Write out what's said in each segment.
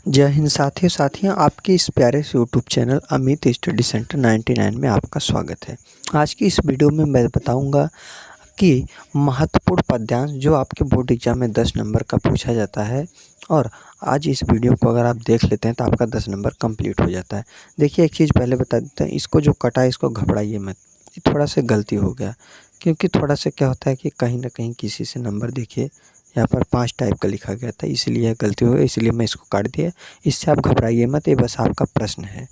जय हिंद साथियों, आपके इस प्यारे से YouTube channel Amit study centre 99 में आपका स्वागत है। आज की इस वीडियो में मैं बताऊंगा कि महत्वपूर्ण पद्यांश जो आपके बोर्ड एग्जाम में 10 नंबर का पूछा जाता है, और आज इस वीडियो को अगर आप देख लेते हैं तो आपका 10 नंबर कंप्लीट हो जाता है। देखिए, एक चीज़ पहले बता देते हैं, इसको जो कटा है इसको घबराइए मत, ये थोड़ा सा गलती हो गया। क्योंकि थोड़ा सा क्या होता है कि कहीं ना कहीं किसी से नंबर देखिए यहाँ पर 5 टाइप का लिखा गया था, इसलिए यह गलती हो गई, इसलिए मैं इसको काट दिया। इससे आप घबराइए मत, ये बस आपका प्रश्न है।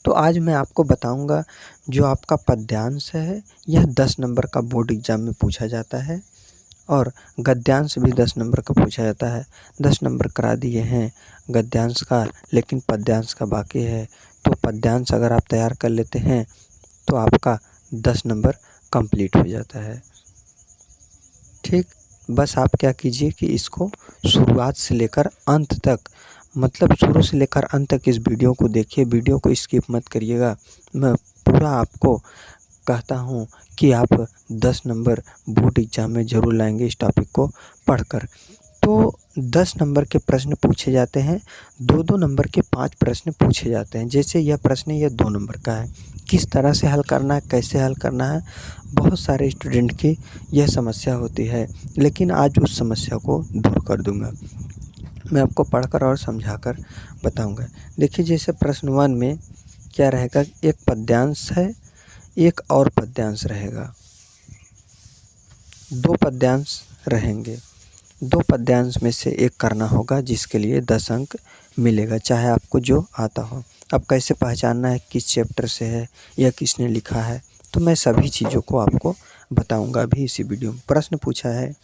तो आज मैं आपको बताऊंगा जो आपका पद्यांश है यह 10 नंबर का बोर्ड एग्जाम में पूछा जाता है, और गद्यांश भी 10 नंबर का पूछा जाता है। 10 नंबर करा दिए हैं गद्यांश का, लेकिन पद्यांश का बाकी है। तो पद्यांश अगर आप तैयार कर लेते हैं तो आपका 10 नंबर कंप्लीट हो जाता है। ठीक, बस आप क्या कीजिए कि इसको शुरुआत से लेकर अंत तक, मतलब शुरू से लेकर अंत तक इस वीडियो को देखिए, वीडियो को स्किप मत करिएगा। मैं पूरा आपको कहता हूँ कि आप 10 नंबर बोर्ड एग्जाम में ज़रूर लाएंगे इस टॉपिक को पढ़कर। तो 10 नंबर के प्रश्न पूछे जाते हैं, 2-2 नंबर के 5 प्रश्न पूछे जाते हैं। जैसे यह प्रश्न यह 2 नंबर का है, किस तरह से हल करना है, कैसे हल करना है, बहुत सारे स्टूडेंट की यह समस्या होती है, लेकिन आज उस समस्या को दूर कर दूंगा। मैं आपको पढ़कर और समझाकर बताऊंगा। देखिए, जैसे प्रश्न 1 में क्या रहेगा, एक पद्यांश है, एक और पद्यांश रहेगा, 2 पद्यांश रहेंगे। 2 पद्यांश में से एक करना होगा, जिसके लिए 10 अंक मिलेगा, चाहे आपको जो आता हो। अब कैसे पहचानना है किस चैप्टर से है या किसने लिखा है, तो मैं सभी चीज़ों को आपको बताऊंगा अभी इसी वीडियो में। प्रश्न पूछा है,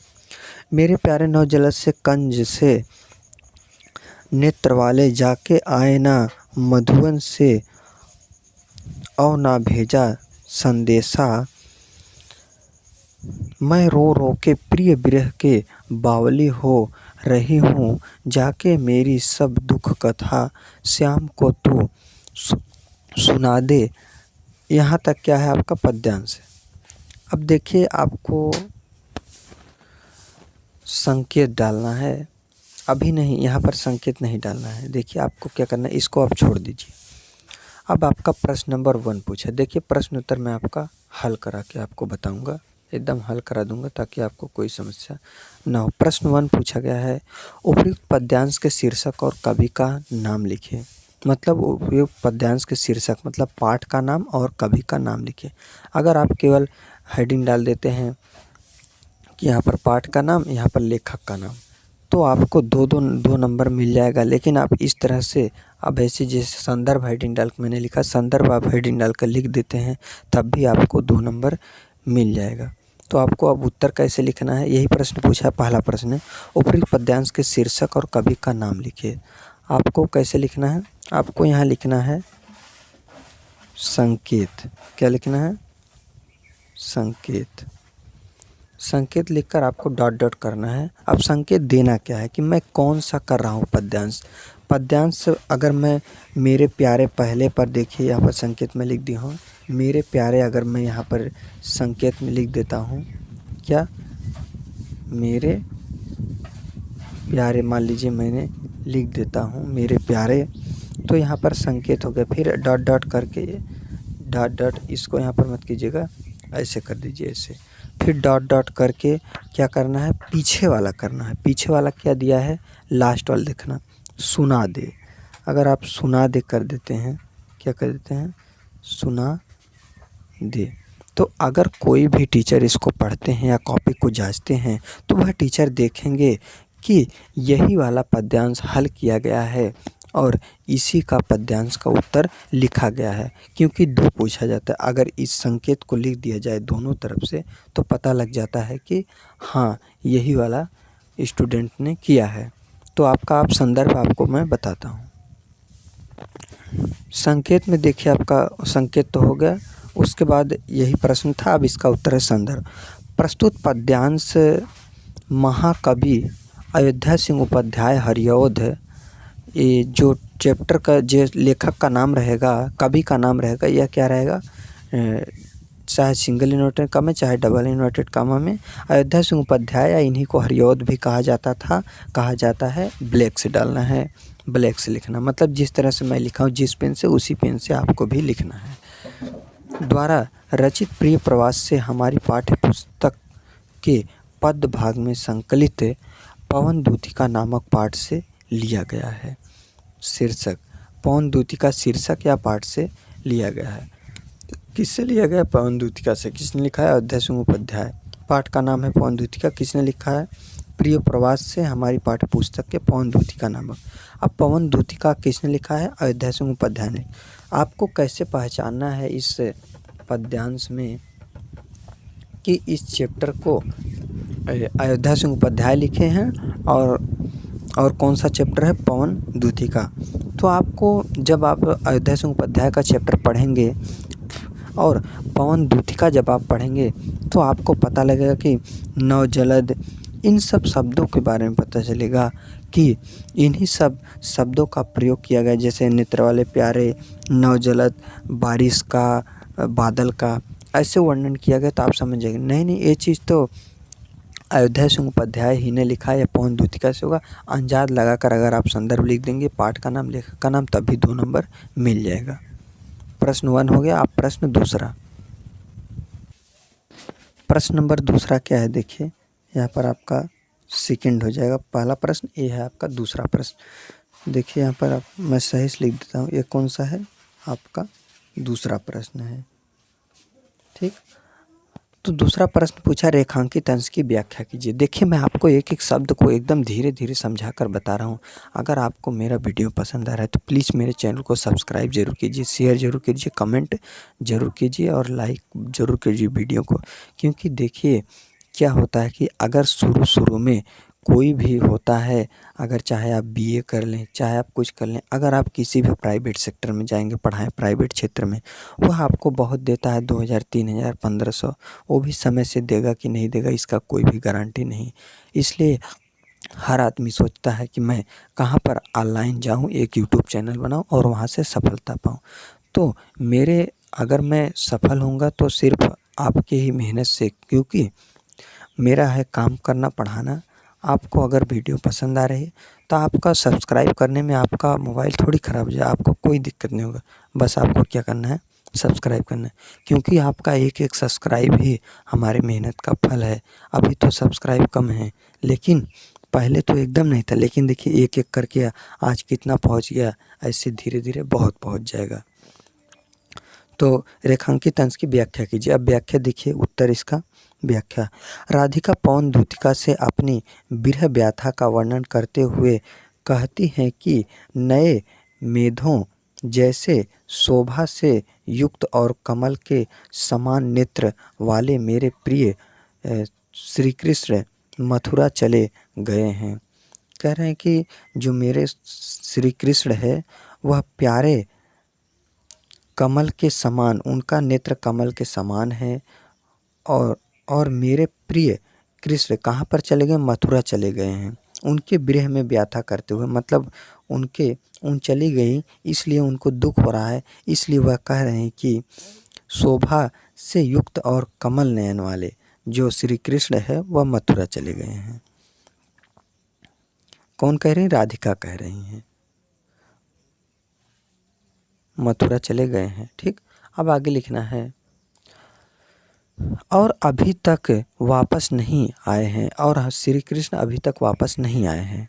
मेरे प्यारे नौजलद से कंज से नेत्र वाले जाके आए ना, मधुवन से औ ना भेजा संदेशा, मैं रो रो के प्रिय विरह के बावली हो रही हूँ, जाके मेरी सब दुख कथा श्याम को तू सुना दे। यहाँ तक क्या है आपका पद्यांश है। अब देखिए, आपको संकेत डालना है, अभी नहीं, यहाँ पर संकेत नहीं डालना है। देखिए, आपको क्या करना है, इसको आप छोड़ दीजिए। अब आपका प्रश्न नंबर 1 पूछा। देखिए, प्रश्न उत्तर मैं आपका हल करा के आपको बताऊंगा, एकदम हल करा दूंगा ताकि आपको कोई समस्या ना हो। प्रश्न 1 पूछा गया है, उपयुक्त पद्यांश के शीर्षक और कवि का नाम लिखिए। मतलब उपयुक्त पद्यांश के शीर्षक मतलब पाठ का नाम और कवि का नाम लिखिए। अगर आप केवल हेडिंग डाल देते हैं कि यहाँ पर पाठ का नाम, यहाँ पर लेखक का नाम, तो आपको दो नंबर मिल जाएगा। लेकिन आप इस तरह से, अब ऐसे जैसे संदर्भ हेडिंग डाल के मैंने लिखा, संदर्भ आप हेडिंग डाल कर लिख देते हैं, तब भी आपको 2 नंबर मिल जाएगा। तो आपको अब उत्तर कैसे लिखना है, यही प्रश्न पूछा है। पहला प्रश्न है, उपयुक्त पद्यांश के शीर्षक और कवि का नाम लिखिए। आपको कैसे लिखना है, आपको यहाँ लिखना है संकेत। क्या लिखना है, संकेत। संकेत लिखकर आपको डॉट डॉट करना है। अब संकेत देना क्या है कि मैं कौन सा कर रहा हूँ पद्यांश। पद्यांश अगर मैं मेरे प्यारे पहले पर, देखिए यहाँ पर संकेत में लिख दिया हूँ मेरे प्यारे। अगर मैं यहाँ पर संकेत में लिख देता हूँ क्या, मेरे प्यारे, मान लीजिए मैंने लिख देता हूँ मेरे प्यारे, तो यहाँ पर संकेत हो गया। फिर डॉट डॉट करके, डॉट डॉट इसको यहाँ पर मत कीजिएगा, ऐसे कर दीजिए, ऐसे। फिर डॉट डॉट करके क्या करना है, पीछे वाला करना है। पीछे वाला क्या दिया है, लास्ट वाला देखना, सुना दे। अगर आप सुना दे कर देते हैं, क्या कर देते हैं, सुना दे, तो अगर कोई भी टीचर इसको पढ़ते हैं या कॉपी को जांचते हैं, तो वह टीचर देखेंगे कि यही वाला पद्यांश हल किया गया है और इसी का पद्यांश का उत्तर लिखा गया है। क्योंकि 2 पूछा जाता है, अगर इस संकेत को लिख दिया जाए दोनों तरफ से, तो पता लग जाता है कि हाँ, यही वाला स्टूडेंट ने किया है। तो आपका आप संदर्भ आपको मैं बताता हूँ। संकेत में देखिए, आपका संकेत तो हो गया, उसके बाद यही प्रश्न था, अब इसका उत्तर है संदर्भ। प्रस्तुत पद्यांश महाकवि अयोध्या सिंह उपाध्याय हरिऔध, ये जो चैप्टर का जो लेखक का नाम रहेगा, कवि का नाम रहेगा, यह क्या रहेगा, चाहे सिंगल इन्वर्टेड कॉमा चाहे डबल इन्वर्टेड कॉमा में अयोध्या सिंह उपाध्याय या इन्हीं को हरिऔध भी कहा जाता है। ब्लैक से डालना है, ब्लैक से लिखना, मतलब जिस तरह से मैं लिखा हूँ जिस पेन से उसी पेन से आपको भी लिखना है। द्वारा रचित प्रिय प्रवास से हमारी पाठ्य पुस्तक के पद भाग में संकलित पवन दूतिका नामक पाठ से लिया गया है। शीर्षक पवन दूतिका शीर्षक या पाठ से लिया गया है। किससे लिया गया? पवन दूतिका से। किसने लिखा है? अयोध्या सिंह उपाध्याय। पाठ का नाम है पवन दूतिका। किसने लिखा है? प्रिय प्रवास से हमारी पाठ्य पुस्तक के पवन दूतिका नामक। अब पवन दूतिका किसने लिखा है? अयोध्या सिंह उपाध्याय ने। आपको कैसे पहचानना है इस पद्यांश में कि इस चैप्टर को अयोध्या सिंह उपाध्याय लिखे हैं और कौन सा चैप्टर है? पवन दूतिका। तो आपको जब आप अयोध्या सिंह उपाध्याय का चैप्टर पढ़ेंगे और पवन दूतिका जब आप पढ़ेंगे तो आपको पता लगेगा कि नव जलद, इन सब शब्दों के बारे में पता चलेगा कि इन्हीं सब शब्दों का प्रयोग किया गया, जैसे नेत्र वाले प्यारे, नव जलद, बारिश का, बादल का, ऐसे वर्णन किया गया। तो आप समझ जाएंगे नहीं ये चीज़ तो अयोध्या सिंह उपाध्याय ही ने लिखा या पवन दूतिका से होगा। अंदाज लगाकर अगर आप संदर्भ लिख देंगे, पाठ का नाम, लेखक का नाम, तभी 2 नंबर मिल जाएगा। प्रश्न 1 हो गया। आप प्रश्न दूसरा, प्रश्न नंबर दूसरा क्या है? देखिए यहाँ पर आपका सेकंड हो जाएगा। पहला प्रश्न ये है आपका। दूसरा प्रश्न देखिए यहाँ पर मैं सही से लिख देता हूँ। ये कौन सा है? आपका दूसरा प्रश्न है, ठीक। तो दूसरा प्रश्न पूछा, रेखांकित अंश की व्याख्या कीजिए। देखिए मैं आपको एक एक शब्द को एकदम धीरे धीरे समझा कर बता रहा हूँ। अगर आपको मेरा वीडियो पसंद आ रहा है तो प्लीज़ मेरे चैनल को सब्सक्राइब जरूर कीजिए, शेयर जरूर कीजिए, कमेंट जरूर कीजिए और लाइक जरूर कीजिए वीडियो को। क्योंकि देखिए क्या होता है कि अगर शुरू में कोई भी होता है, अगर चाहे आप बीए कर लें, चाहे आप कुछ कर लें, अगर आप किसी भी प्राइवेट सेक्टर में जाएंगे पढ़ाएं, प्राइवेट क्षेत्र में, वह आपको बहुत देता है 2000, 3000, 1500। वो भी समय से देगा कि नहीं देगा इसका कोई भी गारंटी नहीं। इसलिए हर आदमी सोचता है कि मैं कहाँ पर ऑनलाइन जाऊँ, एक यूट्यूब चैनल बनाऊँ और वहाँ से सफलता पाऊँ। तो अगर मैं सफल होऊंगा तो सिर्फ आपके ही मेहनत से, क्योंकि मेरा है काम करना, पढ़ाना। आपको अगर वीडियो पसंद आ रही है तो आपका सब्सक्राइब करने में आपका मोबाइल थोड़ी ख़राब हो जाए, आपको कोई दिक्कत नहीं होगा। बस आपको क्या करना है? सब्सक्राइब करना है, क्योंकि आपका एक एक सब्सक्राइब ही हमारी मेहनत का फल है। अभी तो सब्सक्राइब कम है, लेकिन पहले तो एकदम नहीं था, लेकिन देखिए एक एक करके आज कितना पहुंच गया। ऐसे धीरे धीरे बहुत पहुंच जाएगा। तो रेखांकित अंश की व्याख्या कीजिए। अब व्याख्या देखिए, उत्तर इसका व्याख्या। राधिका पवन दूतिका से अपनी विरह व्याथा का वर्णन करते हुए कहती हैं कि नए मेघों जैसे शोभा से युक्त और कमल के समान नेत्र वाले मेरे प्रिय श्री कृष्ण मथुरा चले गए हैं। कह रहे हैं कि जो मेरे श्री कृष्ण है वह प्यारे कमल के समान, उनका नेत्र कमल के समान है। और मेरे प्रिय कृष्ण कहाँ पर चले गए? मथुरा चले गए हैं। उनके विरह में व्याथा करते हुए, मतलब उन चली गई इसलिए उनको दुख हो रहा है, इसलिए वह कह रहे हैं कि शोभा से युक्त और कमल नयन वाले जो श्री कृष्ण है वह मथुरा चले गए हैं। कौन कह रही? राधिका कह रही हैं, मथुरा चले गए हैं, ठीक। अब आगे लिखना है, और अभी तक वापस नहीं आए हैं, और श्री कृष्ण अभी तक वापस नहीं आए हैं।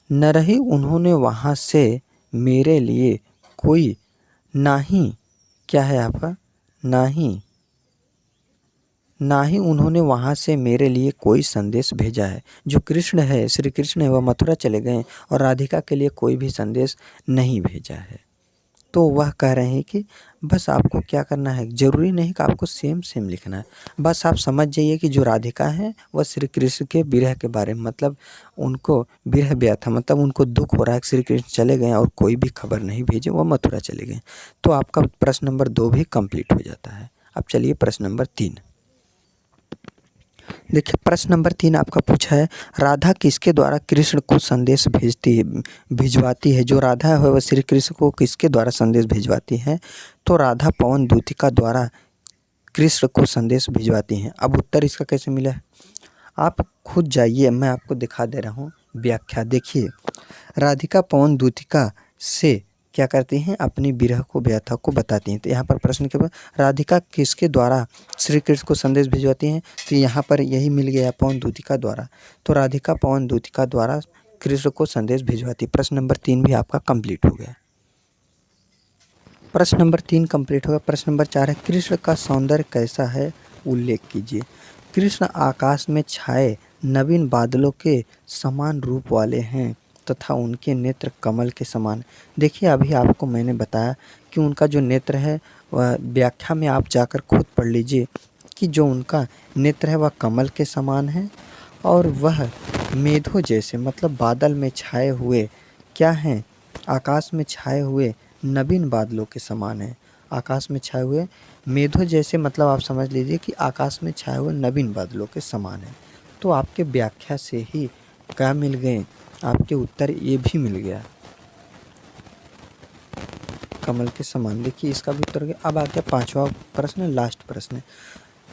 न रही उन्होंने वहाँ से मेरे लिए कोई, ना ही क्या है आपका, ना ही उन्होंने वहाँ से मेरे लिए कोई संदेश भेजा है। जो कृष्ण है, श्री कृष्ण है, वह मथुरा चले गए और राधिका के लिए कोई भी संदेश नहीं भेजा है। तो वह कह रहे हैं कि बस आपको क्या करना है, ज़रूरी नहीं कि आपको सेम लिखना है, बस आप समझ जाइए कि जो राधिका है वह श्री कृष्ण के विरह के बारे में, मतलब उनको विरह व्याथा, मतलब उनको दुख हो रहा है, श्री कृष्ण चले गए और कोई भी खबर नहीं भेजे, वह मथुरा चले गए। तो आपका प्रश्न नंबर 2 भी कंप्लीट हो जाता है। अब चलिए प्रश्न नंबर 3 देखिए। प्रश्न नंबर 3 आपका पूछा है, राधा किसके द्वारा कृष्ण को संदेश भिजवाती है। जो राधा है वह श्री कृष्ण को किसके द्वारा संदेश भिजवाती है? तो राधा पवन दूतिका द्वारा कृष्ण को संदेश भिजवाती हैं। अब उत्तर इसका कैसे मिला है आप खुद जाइए, मैं आपको दिखा दे रहा हूँ व्याख्या। देखिए, राधिका पवन दूतिका से क्या करती हैं, अपनी विरह को व्यथा को बताती हैं। तो यहाँ पर प्रश्न के बाद राधिका किसके द्वारा श्री कृष्ण को संदेश भिजवाती हैं, तो यहाँ पर यही मिल गया पवन दूतिका द्वारा। तो राधिका पवन दूतिका द्वारा कृष्ण को संदेश भिजवाती। प्रश्न नंबर 3 भी आपका कंप्लीट हो गया। प्रश्न नंबर 3 कंप्लीट होगा। प्रश्न नंबर 4 है, कृष्ण का सौंदर्य कैसा है, उल्लेख कीजिए। कृष्ण आकाश में छाए नवीन बादलों के समान रूप वाले हैं तथा उनके नेत्र कमल के समान। देखिए, अभी आपको मैंने बताया कि उनका जो नेत्र है वह व्याख्या में आप जाकर खुद पढ़ लीजिए कि जो उनका नेत्र है वह कमल के समान है और वह मेघों जैसे मतलब बादल में छाए हुए क्या हैं, आकाश में छाए हुए नवीन बादलों के समान है। आकाश में छाए हुए मेघों जैसे मतलब आप समझ लीजिए कि आकाश में छाए हुए नवीन बादलों के समान है। तो आपके व्याख्या से ही क्या मिल गए, आपके उत्तर ये भी मिल गया, कमल के समान। देखिए, इसका भी उत्तर गया। अब आ गया 5वां प्रश्न, लास्ट प्रश्न।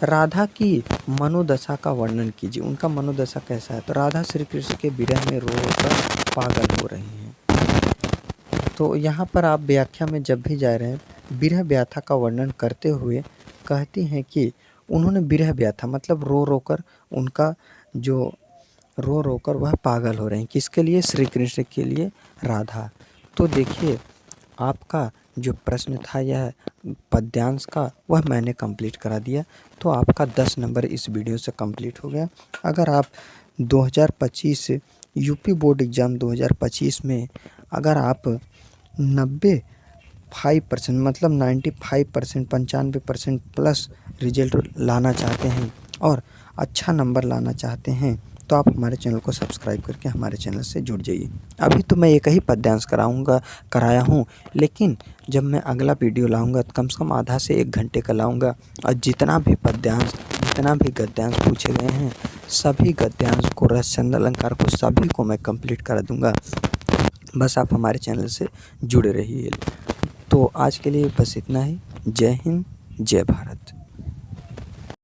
राधा की मनोदशा का वर्णन कीजिए। उनका मनोदशा कैसा है, तो राधा श्री कृष्ण के विरह में रो कर पागल हो रही हैं। तो यहाँ पर आप व्याख्या में जब भी जा रहे हैं, विरह व्याथा का वर्णन करते हुए कहती हैं कि उन्होंने विरह व्याथा मतलब रो रो कर उनका जो रो रो कर वह पागल हो रहे हैं। किसके लिए, श्री कृष्ण के लिए, राधा। तो देखिए, आपका जो प्रश्न था यह पद्यांश का वह मैंने कंप्लीट करा दिया। तो आपका 10 नंबर इस वीडियो से कंप्लीट हो गया। अगर आप 2025 यूपी बोर्ड एग्ज़ाम 2025 में अगर आप 95% मतलब 95% 95% प्लस रिजल्ट लाना चाहते हैं और अच्छा नंबर लाना चाहते हैं तो आप हमारे चैनल को सब्सक्राइब करके हमारे चैनल से जुड़ जाइए। अभी तो मैं एक ही पद्यांश कराया हूँ, लेकिन जब मैं अगला वीडियो लाऊंगा तो कम से कम आधा से 1 घंटे का लाऊंगा और जितना भी पद्यांश जितना भी गद्यांश पूछे गए हैं सभी गद्यांश को, रस छंद अलंकार को सभी को मैं कंप्लीट करा दूंगा। बस आप हमारे चैनल से जुड़े रहिए। तो आज के लिए बस इतना ही। जय हिंद, जय भारत।